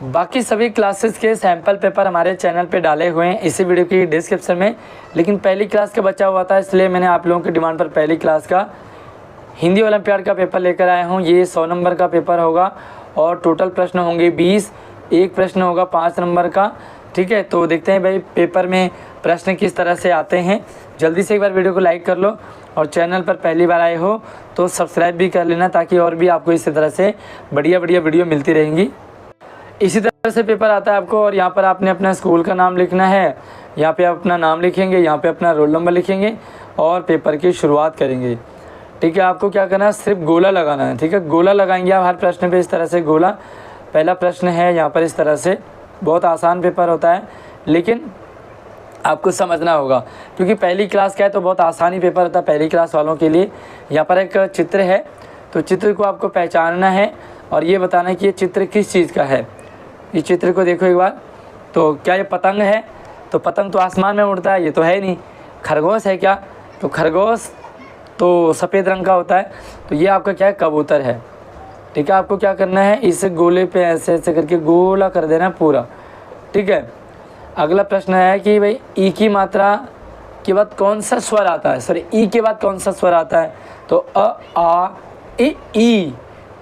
बाकी सभी क्लासेस के सैम्पल पेपर हमारे चैनल पे डाले हुए हैं इसी वीडियो की डिस्क्रिप्शन में, लेकिन पहली क्लास का बचा हुआ था इसलिए मैंने आप लोगों की डिमांड पर पहली क्लास का हिंदी ओलंपियाड का पेपर लेकर आया हूँ। ये 100 नंबर का पेपर होगा और टोटल प्रश्न होंगे 20, एक प्रश्न होगा 5 नंबर का। ठीक है, तो देखते हैं भाई पेपर में प्रश्न किस तरह से आते हैं। जल्दी से एक बार वीडियो को लाइक कर लो और चैनल पर पहली बार आए हो तो सब्सक्राइब भी कर लेना, ताकि और भी आपको इसी तरह से बढ़िया वीडियो मिलती रहेंगी। इसी तरह से पेपर आता है आपको, और यहाँ पर आपने अपना स्कूल का नाम लिखना है, यहाँ पे आप अपना नाम लिखेंगे, यहाँ पे अपना रोल नंबर लिखेंगे और पेपर की शुरुआत करेंगे। ठीक है, आपको क्या करना है, सिर्फ गोला लगाना है। ठीक है, गोला लगाएंगे आप हर प्रश्न पे इस तरह से गोला। पहला प्रश्न है यहाँ पर इस तरह से, बहुत आसान पेपर होता है लेकिन आपको समझना होगा, क्योंकि पहली क्लास का है तो बहुत आसानी पेपर होता है पहली क्लास वालों के लिए। यहाँ पर एक चित्र है, तो चित्र को आपको पहचानना है और ये बताना है कि ये चित्र किस चीज़ का है। इस चित्र को देखो एक बार, तो क्या ये पतंग है? तो पतंग तो आसमान में उड़ता है, ये तो है नहीं। खरगोश है क्या? तो खरगोश तो सफ़ेद रंग का होता है, तो ये आपका क्या है, कबूतर है। ठीक है, आपको क्या करना है, इस गोले पे ऐसे ऐसे करके गोला कर देना है पूरा। ठीक है, अगला प्रश्न है कि भाई ई की मात्रा के बाद कौन सा स्वर आता है, सॉरी ई के बाद कौन सा स्वर आता है? तो अ आ ई,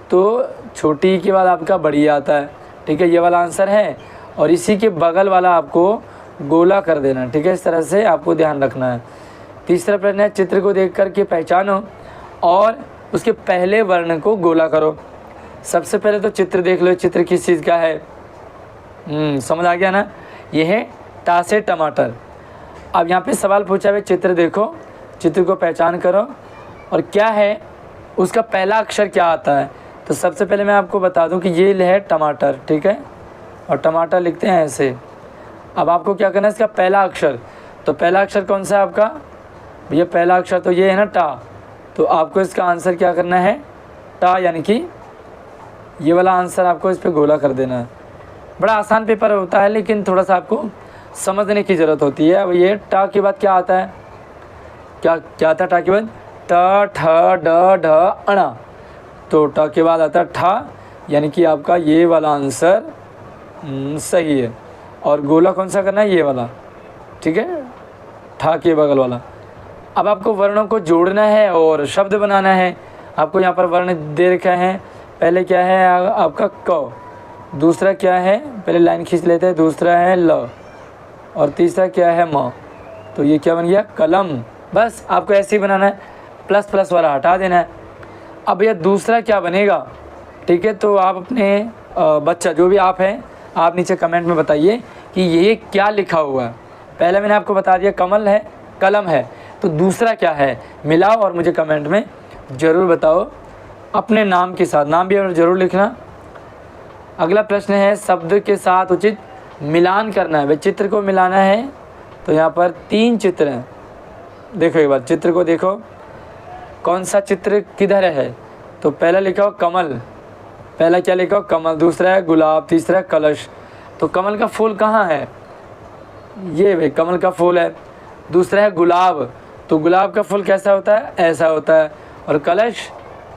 तो छोटी ई के बाद आपका बड़ी आता है। ठीक है, ये वाला आंसर है, और इसी के बगल वाला आपको गोला कर देना। ठीक है, इस तरह से आपको ध्यान रखना है। तीसरा प्रश्न है, चित्र को देख कर के पहचानो और उसके पहले वर्ण को गोला करो। सबसे पहले तो चित्र देख लो, चित्र किस चीज़ का है। समझ आ गया ना, ये है टा से टमाटर। अब यहाँ पे सवाल पूछा है, चित्र देखो, चित्र को पहचान करो और क्या है उसका पहला अक्षर क्या आता है। तो सबसे पहले मैं आपको बता दूं कि ये है टमाटर। ठीक है, और टमाटर लिखते हैं ऐसे। अब आपको क्या करना है, इसका पहला अक्षर, तो पहला अक्षर कौन सा है आपका भैया? पहला अक्षर तो ये है ना, टा। तो आपको इसका आंसर क्या करना है, टा, यानी कि ये वाला आंसर आपको इस पर गोला कर देना है। बड़ा आसान पेपर होता है लेकिन थोड़ा सा आपको समझने की ज़रूरत होती है। अब ये टा के बाद क्या आता है, क्या आता है टा के बाद? ट ठ ड ढ अणा। तो ट के बाद आता है ठा, यानी कि आपका ये वाला आंसर सही है। और गोला कौन सा करना है, ये वाला। ठीक है, ठा के बगल वाला। अब आपको वर्णों को जोड़ना है और शब्द बनाना है। आपको यहाँ पर वर्ण दे रखा है। पहले क्या है आपका क, दूसरा क्या है, पहले लाइन खींच लेते हैं, दूसरा है ल, और तीसरा क्या है म। तो ये क्या बन गया, कलम। बस आपको ऐसे ही बनाना है, प्लस प्लस वाला हटा देना है। अब यह दूसरा क्या बनेगा? ठीक है, तो आप अपने बच्चा जो भी आप हैं, आप नीचे कमेंट में बताइए कि ये क्या लिखा हुआ है। पहले मैंने आपको बता दिया कमल है, कलम है, तो दूसरा क्या है मिलाओ और मुझे कमेंट में ज़रूर बताओ अपने नाम के साथ, नाम भी ज़रूर लिखना। अगला प्रश्न है, शब्द के साथ उचित मिलान करना है। भाई चित्र को मिलाना है, तो यहाँ पर 3 चित्र हैं। देखो एक बार चित्र को देखो, कौन सा चित्र किधर है। तो पहला लिखा हो कमल, पहला क्या लिखा हो, कमल। दूसरा है गुलाब, तीसरा है कलश। तो कमल का फूल कहाँ है, ये भाई कमल का फूल है। दूसरा है गुलाब, तो गुलाब का फूल कैसा होता है, ऐसा होता है। और कलश,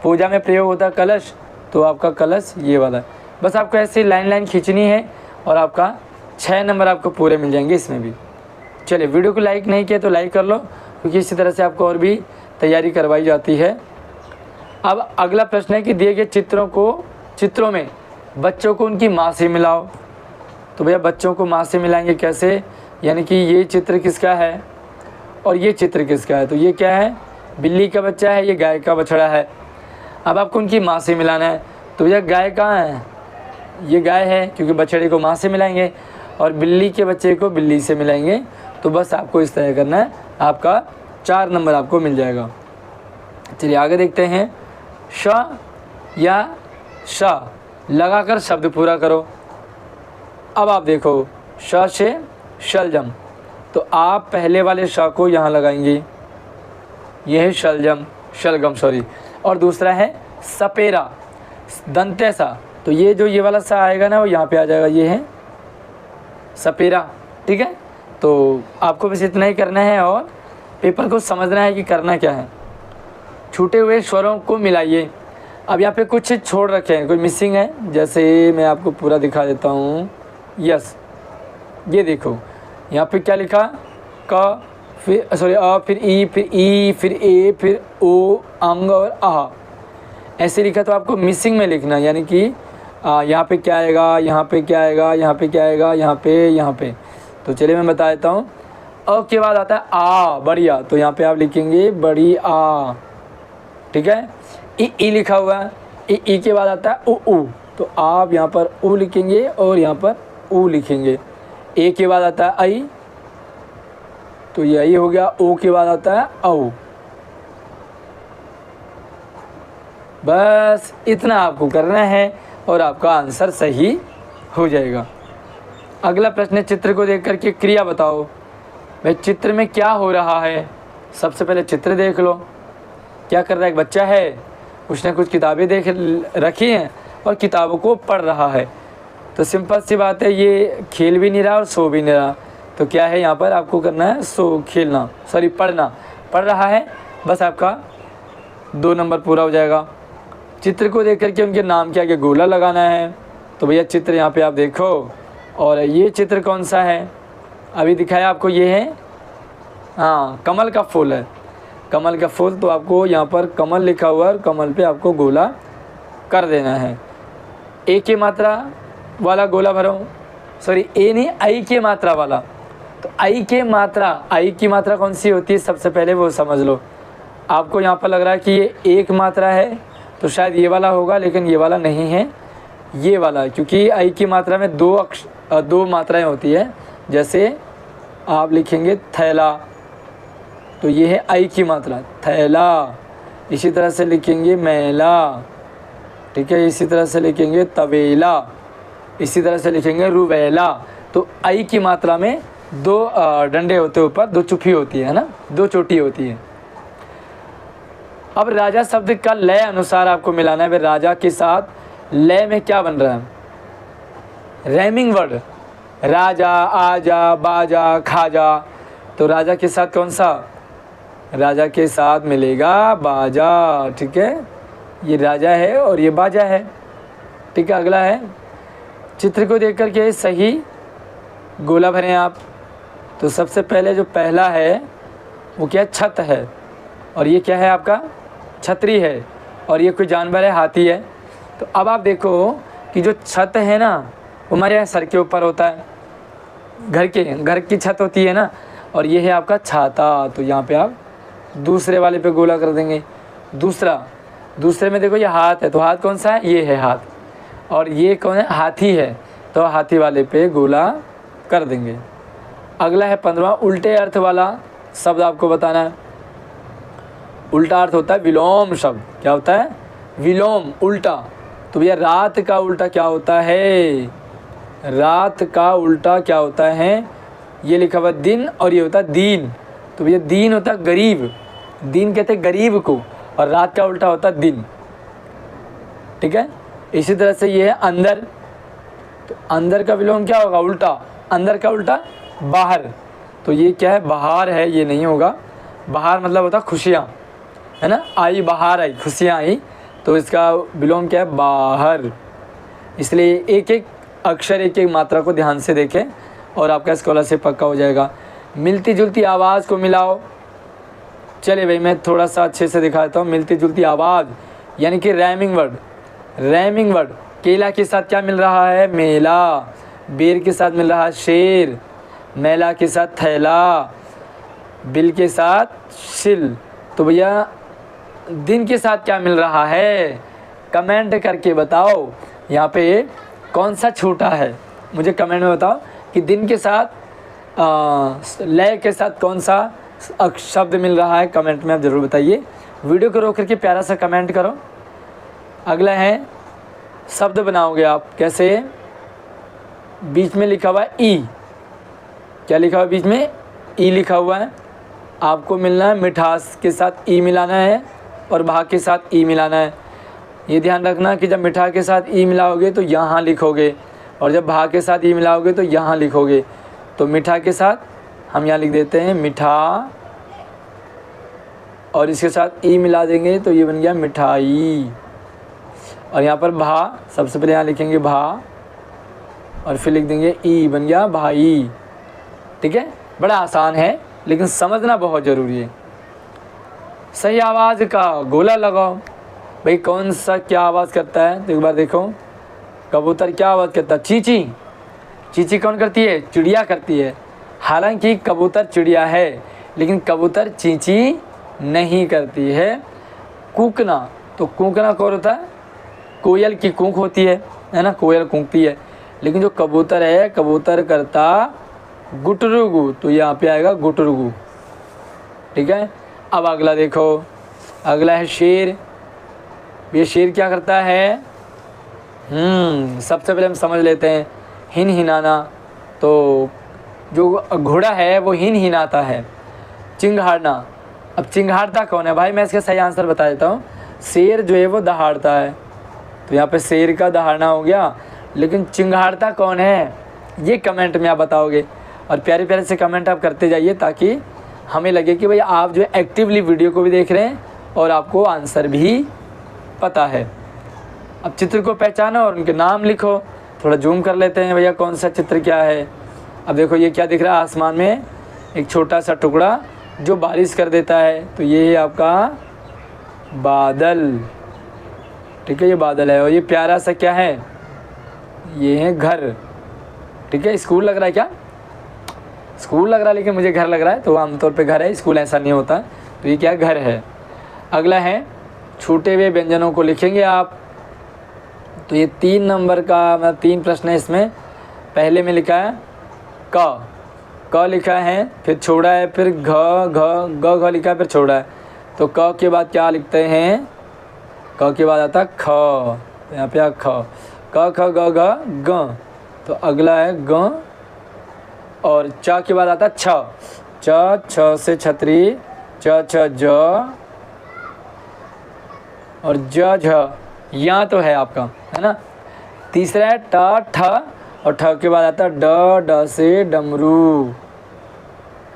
पूजा में प्रयोग होता है कलश, तो आपका कलश ये वाला है। बस आपको ऐसे लाइन खींचनी है और आपका 6 नंबर आपको पूरे मिल जाएंगे इसमें भी। चलिए, वीडियो को लाइक नहीं किया तो लाइक कर लो, क्योंकि इसी तरह से आपको और भी तैयारी करवाई जाती है। अब अगला प्रश्न है कि दिए गए चित्रों में बच्चों को उनकी माँ से मिलाओ। तो भैया बच्चों को माँ से मिलाएंगे कैसे, यानी कि ये चित्र किसका है और ये चित्र किसका है। तो ये क्या है, बिल्ली का बच्चा है, ये गाय का बछड़ा है। अब आपको उनकी माँ से मिलाना है। तो भैया गाय कहाँ है, ये गाय है, क्योंकि बछड़े को माँ से मिलाएंगे, और बिल्ली के बच्चे को बिल्ली से मिलाएंगे। तो बस आपको इस तरह करना है, आपका 4 नंबर आपको मिल जाएगा। चलिए आगे देखते हैं। श या श लगाकर शब्द पूरा करो। अब आप देखो, श से शलजम, तो आप पहले वाले श को यहाँ लगाएंगे, ये है शलगम सॉरी। और दूसरा है सपेरा, दंतेसा, तो ये जो ये वाला सा आएगा ना, वो यहाँ पे आ जाएगा, ये है सपेरा। ठीक है, तो आपको बस इतना ही करना है और पेपर को समझना है कि करना क्या है। छूटे हुए स्वरों को मिलाइए। अब यहाँ पे कुछ छोड़ रखे हैं, कोई मिसिंग है, जैसे मैं आपको पूरा दिखा देता हूँ। यस, ये देखो यहाँ पे क्या लिखा, क फिर सॉरी अ, फिर ई, फिर ई, फिर ए, फिर ओ, अंग और आ, ऐसे लिखा। तो आपको मिसिंग में लिखना, यानी कि यहाँ पे क्या आएगा, यहाँ पे क्या आएगा, यहाँ पे क्या आएगा, यहाँ पे, यहाँ पे। तो चलिए मैं बता देता हूँ। अ के बाद आता है आ, बढ़िया, तो यहाँ पे आप लिखेंगे बड़ी आ, ठीक है। ई लिखा हुआ है, ई के बाद आता है उ, तो आप यहाँ पर उ लिखेंगे और यहाँ पर उ लिखेंगे। ए के बाद आता है आई, तो यही हो गया। ओ के बाद आता है औ। बस इतना आपको करना है और आपका आंसर सही हो जाएगा। अगला प्रश्न है, चित्र को देख करके क्रिया बताओ। भाई चित्र में क्या हो रहा है, सबसे पहले चित्र देख लो। क्या कर रहा है, एक बच्चा है, उसने कुछ किताबें देख रखी हैं और किताबों को पढ़ रहा है। तो सिंपल सी बात है, ये खेल भी नहीं रहा और सो भी नहीं रहा। तो क्या है, यहाँ पर आपको करना है खेलना, सॉरी पढ़ना, पढ़ रहा है, बस आपका 2 नंबर पूरा हो जाएगा। चित्र को देख करके उनके नाम के आगे गोला लगाना है। तो भैया चित्र यहाँ पे आप देखो, और ये चित्र कौन सा है, अभी दिखाया आपको, ये है हाँ कमल का फूल है, कमल का फूल। तो आपको यहाँ पर कमल लिखा हुआ है और कमल पे आपको गोला कर देना है। ए की मात्रा वाला गोला भरो, सॉरी ए नहीं, आई की मात्रा वाला। तो आई की मात्रा कौन सी होती है, सबसे पहले वो समझ लो। आपको यहाँ पर लग रहा है कि ये एक मात्रा है, तो शायद ये वाला होगा, लेकिन ये वाला नहीं है, ये वाला है। क्योंकि आई की मात्रा में 2 मात्राएं होती है। जैसे आप लिखेंगे थैला, तो ये है आई की मात्रा, थैला। इसी तरह से लिखेंगे मैला, ठीक है। इसी तरह से लिखेंगे तवेला, इसी तरह से लिखेंगे रुबैला। तो आई की मात्रा में 2 डंडे होते हैं ऊपर, 2 चुफी होती है ना, 2 चोटी होती है। अब राजा शब्द का लय अनुसार आपको मिलाना है। राजा के साथ लय में क्या बन रहा है, रैमिंग वर्ड, राजा, आजा, बाजा, खाजा। तो राजा के साथ कौन सा, राजा के साथ मिलेगा बाजा, ठीक है। ये राजा है और ये बाजा है, ठीक है। अगला है, चित्र को देख कर के सही गोला भरें आप। तो सबसे पहले जो पहला है वो क्या, छत है, और ये क्या है आपका, छतरी है, और ये कोई जानवर है, हाथी है। तो अब आप देखो कि जो छत है ना, वो हमारे यहाँ सर के ऊपर होता है, घर की छत होती है ना, और ये है आपका छाता। तो यहाँ पे आप दूसरे वाले पे गोला कर देंगे। दूसरे में देखो ये हाथ है, तो हाथ कौन सा है, ये है हाथ, और ये कौन है, हाथी है, तो हाथी वाले पे गोला कर देंगे। अगला है 15वां, उल्टे अर्थ वाला शब्द आपको बताना है। उल्टा अर्थ होता है विलोम शब्द, क्या होता है, विलोम, उल्टा। तो भैया रात का उल्टा क्या होता है, रात का उल्टा क्या होता है, ये लिखा हुआ दिन और ये होता है दीन। तो भैया दीन होता है गरीब, दीन कहते हैं गरीब को, और रात का उल्टा होता है दिन, ठीक है। इसी तरह से ये है अंदर, तो अंदर का विलोम क्या होगा, उल्टा, अंदर का उल्टा बाहर। तो ये क्या है, बाहर है, ये नहीं होगा। बाहर मतलब होता खुशियाँ, है ना, आई बाहर आई, खुशियाँ आई, तो इसका विलोम क्या है, बाहर। इसलिए एक एक अक्षर, एक एक मात्रा को ध्यान से देखें और आपका स्कॉलरशिप पक्का हो जाएगा। मिलती जुलती आवाज़ को मिलाओ। चलिए भाई मैं थोड़ा सा अच्छे से दिखाता हूँ। मिलती जुलती आवाज़ यानी कि रैमिंग वर्ड। केला के साथ क्या मिल रहा है, मेला। बेर के साथ मिल रहा है शेर। मैला के साथ थैला। बिल के साथ शिल। तो भैया दिन के साथ क्या मिल रहा है, कमेंट करके बताओ यहाँ पे कौन सा छूटा है। मुझे कमेंट में बताओ कि दिन के साथ लय के साथ कौन सा शब्द मिल रहा है, कमेंट में आप ज़रूर बताइए। वीडियो को रोक करके प्यारा सा कमेंट करो। अगला है शब्द बनाओगे आप, कैसे, बीच में लिखा हुआ है ई। क्या लिखा हुआ है बीच में, ई लिखा हुआ है। आपको मिलना है मिठास के साथ ई मिलाना है और भाग के साथ ई मिलाना है। ये ध्यान रखना कि जब मिठा के साथ ई मिलाओगे तो यहाँ लिखोगे, और जब भाग के साथ ई मिलाओगे तो यहाँ लिखोगे। तो मिठा के साथ हम यहाँ लिख देते हैं मिठा, और इसके साथ ई मिला देंगे तो ये बन गया मिठाई। और यहाँ पर भा, सबसे पहले यहाँ लिखेंगे भा और फिर लिख देंगे ई, बन गया भाई। ठीक है, बड़ा आसान है लेकिन समझना बहुत ज़रूरी है। सही आवाज़ का गोला लगाओ। भाई कौन सा क्या आवाज़ करता है, तो एक बार देखो। कबूतर क्या आवाज़ करता है? चींची। चींची कौन करती है? चिड़िया करती है। हालांकि कबूतर चिड़िया है लेकिन कबूतर चींची नहीं करती है। कूकना, तो कूकना कौन होता है? कोयल की कूक होती है ना, कोयल कूकती है। लेकिन जो कबूतर है, कबूतर करता गुटरुगु, तो यहाँ पे आएगा गुटरुगु। ठीक है, अब अगला देखो, अगला है शेर। ये शेर क्या करता है? सबसे पहले हम समझ लेते हैं हिन हिनाना, तो जो घोड़ा है वो हिन हिनाता है। चिंघाड़ना, अब चिंघाड़ता कौन है भाई? मैं इसका सही आंसर बता देता हूँ। शेर जो है वो दहाड़ता है, तो यहाँ पे शेर का दहाड़ना हो गया। लेकिन चिंघाड़ता कौन है ये कमेंट में आप बताओगे, और प्यारे प्यारे से कमेंट आप करते जाइए ताकि हमें लगे कि भाई आप जो एक्टिवली वीडियो को भी देख रहे हैं और आपको आंसर भी पता है। अब चित्र को पहचानो और उनके नाम लिखो। थोड़ा जूम कर लेते हैं भैया, कौन सा चित्र क्या है। अब देखो ये क्या दिख रहा है? आसमान में एक छोटा सा टुकड़ा जो बारिश कर देता है, तो ये है आपका बादल। ठीक है, ये बादल है। और ये प्यारा सा क्या है? ये है घर। ठीक है, स्कूल लग रहा है क्या? स्कूल लग रहा है लेकिन मुझे घर लग रहा है, तो आमतौर पे घर है, स्कूल ऐसा नहीं होता। तो ये क्या? घर है। अगला है छूटे हुए व्यंजनों को लिखेंगे आप। तो ये 3 नंबर का मतलब 3 प्रश्न है इसमें। पहले में लिखा है क लिखा है, फिर छोड़ा है, फिर घ लिखा है, फिर छोड़ा है। तो क के बाद क्या लिखते हैं? क के बाद आता है ख, तो यहाँ पे ख, क ख ग घ ग, तो अगला है ग। और च के बाद आता है छ, छ से छतरी, च छ ज, और ज झ, यहाँ तो है आपका, है ना। तीसरा है ट ठ, और ठ के बाद आता है ड से डमरू,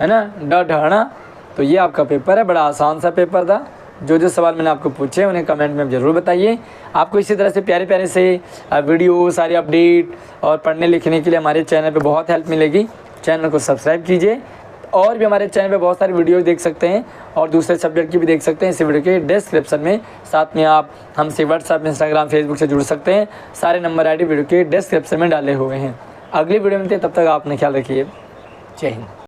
है ना, ढना। तो ये आपका पेपर है, बड़ा आसान सा पेपर था। जो सवाल मैंने आपको पूछे उन्हें कमेंट में ज़रूर बताइए। आपको इसी तरह से प्यारे प्यारे से वीडियो, सारे अपडेट और पढ़ने लिखने के लिए हमारे चैनल पे बहुत हेल्प मिलेगी। चैनल को सब्सक्राइब कीजिए, और भी हमारे चैनल पे बहुत सारी वीडियो देख सकते हैं और दूसरे सब्जेक्ट की भी देख सकते हैं इस वीडियो के डिस्क्रिप्शन में। साथ में आप हमसे व्हाट्सएप, इंस्टाग्राम, फेसबुक से जुड़ सकते हैं। सारे नंबर आईडी वीडियो के डिस्क्रिप्शन में डाले हुए हैं। अगली वीडियो में मिलते हैं, तब तक आपने ख्याल रखिए। जय हिंद।